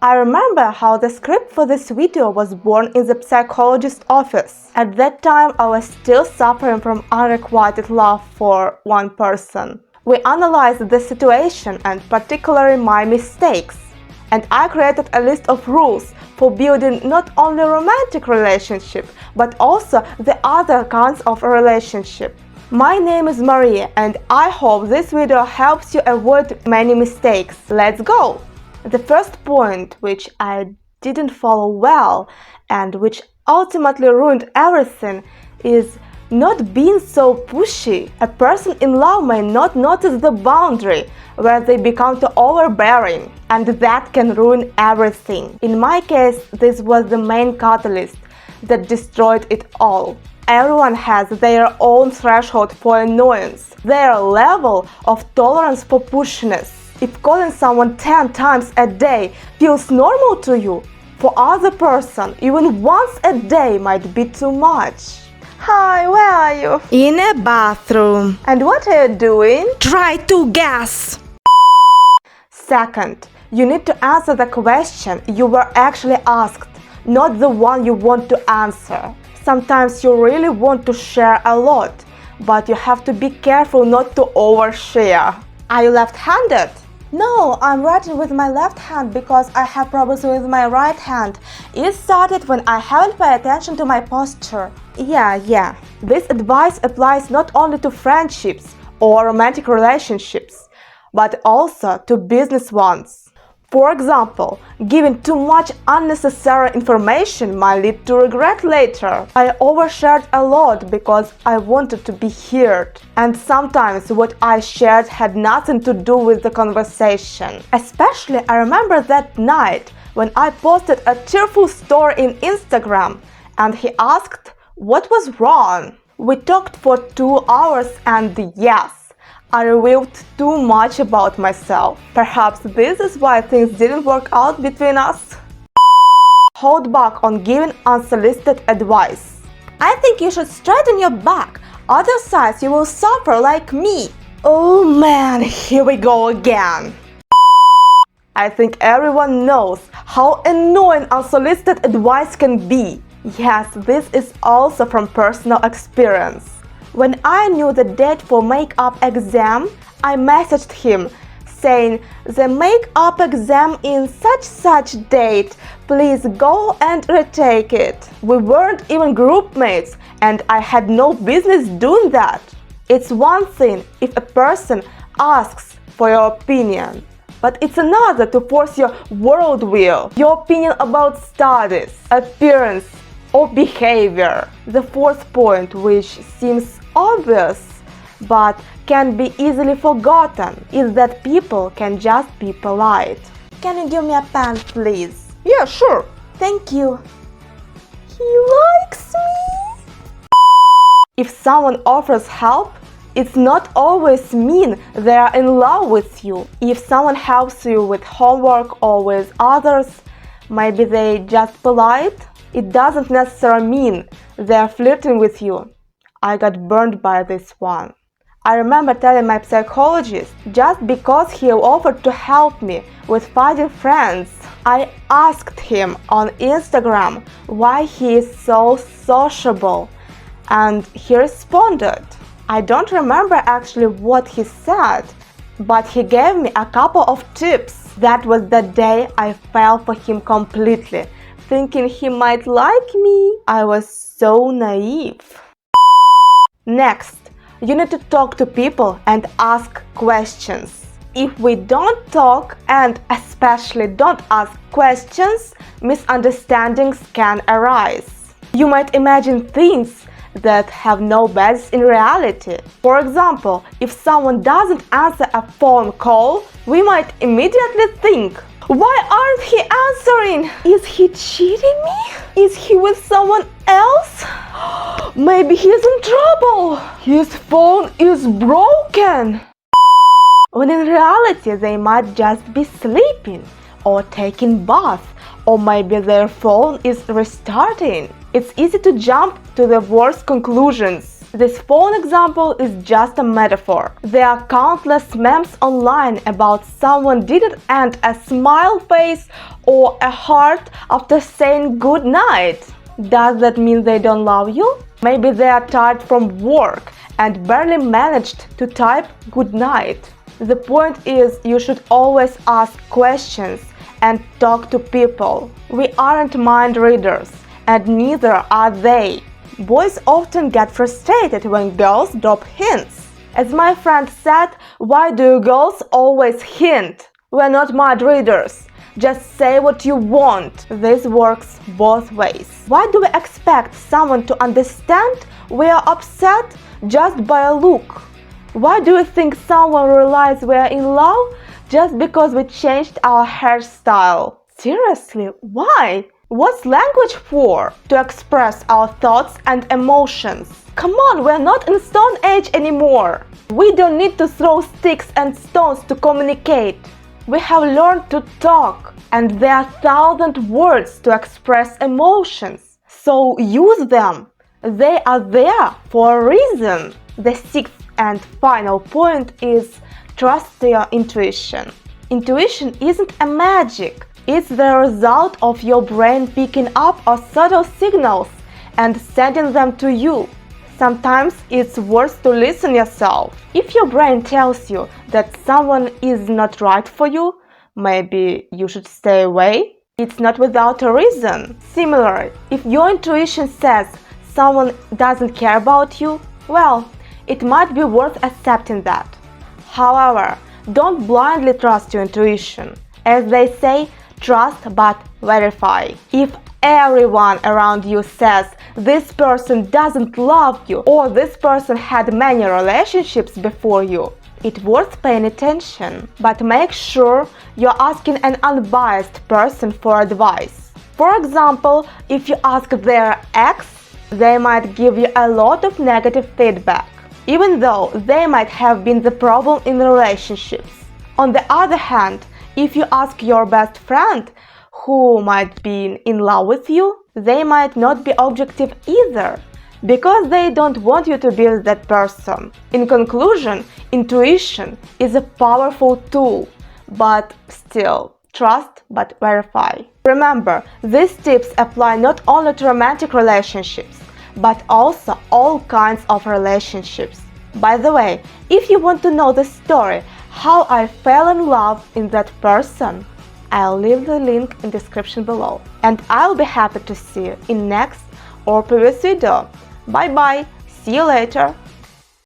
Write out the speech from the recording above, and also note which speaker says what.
Speaker 1: I remember how the script for this video was born in the psychologist's office. At that time, I was still suffering from unrequited love for one person. We analyzed the situation and particularly my mistakes. And I created a list of rules for building not only a romantic relationship, but also the other kinds of a relationship. My name is Maria, and I hope this video helps you avoid many mistakes. Let's go! The first point, which I didn't follow well and which ultimately ruined everything, is not being so pushy. A person in love may not notice the boundary where they become too overbearing, and that can ruin everything. In my case, this was the main catalyst that destroyed it all. Everyone has their own threshold for annoyance, their level of tolerance for pushiness. If calling someone 10 times a day feels normal to you, for other person, even once a day might be too much. Hi, where are you?
Speaker 2: In a bathroom.
Speaker 1: And what are you doing?
Speaker 2: Try to guess.
Speaker 1: Second, you need to answer the question you were actually asked, not the one you want to answer. Sometimes you really want to share a lot, but you have to be careful not to overshare. Are you left-handed? No, I'm writing with my left hand because I have problems with my right hand. It started when I haven't paid attention to my posture. Yeah. This advice applies not only to friendships or romantic relationships, but also to business ones. For example, giving too much unnecessary information might lead to regret later. I overshared a lot because I wanted to be heard, and sometimes what I shared had nothing to do with the conversation. Especially I remember that night when I posted a tearful story in Instagram and he asked what was wrong. We talked for 2 hours and yes, I revealed too much about myself. Perhaps this is why things didn't work out between us. Hold back on giving unsolicited advice. I think you should straighten your back, otherwise you will suffer like me. Oh man, here we go again. I think everyone knows how annoying unsolicited advice can be. Yes, this is also from personal experience. When I knew the date for makeup exam, I messaged him saying, "The makeup exam in such date, please go and retake it." We weren't even group mates and I had no business doing that. It's one thing if a person asks for your opinion, but it's another to force your worldview, your opinion about studies, appearance, or behavior. The fourth point, which seems obvious but can be easily forgotten, is that people can just be polite. Can you give me a pen, please? Yeah, sure. Thank you. He likes me. If someone offers help, it's not always mean they are in love with you. If someone helps you with homework or with others, maybe they just polite. It doesn't necessarily mean they're flirting with you. I got burned by this one. I remember telling my psychologist, just because he offered to help me with finding friends, I asked him on Instagram why he is so sociable, and he responded. I don't remember actually what he said, but he gave me a couple of tips. That was the day I fell for him completely, thinking he might like me. I was so naive. Next, you need to talk to people and ask questions. If we don't talk and especially don't ask questions, misunderstandings can arise. You might imagine things that have no basis in reality. For example, if someone doesn't answer a phone call, we might immediately think, "Why aren't he answering? Is he cheating me? Is he with someone else? Maybe he's in trouble. His phone is broken." When in reality they might just be sleeping or taking bath, or maybe their phone is restarting. It's easy to jump to the worst conclusions. This phone example is just a metaphor. There are countless memes online about someone didn't end a smile face or a heart after saying good night. Does that mean they don't love you? Maybe they are tired from work and barely managed to type good night. The point is, you should always ask questions and talk to people. We aren't mind readers, and neither are they. Boys often get frustrated when girls drop hints. As my friend said, why do girls always hint? We're not mind readers. Just say what you want. This works both ways. Why do we expect someone to understand we are upset just by a look? Why do you think someone realizes we are in love just because we changed our hairstyle? Seriously, why? What's language for? To express our thoughts and emotions. Come on, we're not in Stone Age anymore. We don't need to throw sticks and stones to communicate. We have learned to talk, and there are 1,000 words to express emotions. So use them. They are there for a reason. The sixth and final point is trust your intuition. Intuition isn't a magic. It's the result of your brain picking up on subtle signals and sending them to you. Sometimes it's worth to listen yourself. If your brain tells you that someone is not right for you, maybe you should stay away. It's not without a reason. Similarly, if your intuition says someone doesn't care about you, well, it might be worth accepting that. However, don't blindly trust your intuition. As they say, trust but verify. If everyone around you says this person doesn't love you or this person had many relationships before you, it's worth paying attention. But make sure you're asking an unbiased person for advice. For example, if you ask their ex, they might give you a lot of negative feedback, even though they might have been the problem in relationships. On the other hand, if you ask your best friend, who might be in love with you, they might not be objective either, because they don't want you to be with that person. In conclusion, intuition is a powerful tool, but still, trust but verify. Remember, these tips apply not only to romantic relationships, but also all kinds of relationships. By the way, if you want to know the story how I fell in love in that person, I'll leave the link in the description below. And I'll be happy to see you in next or previous video. Bye bye, see you later.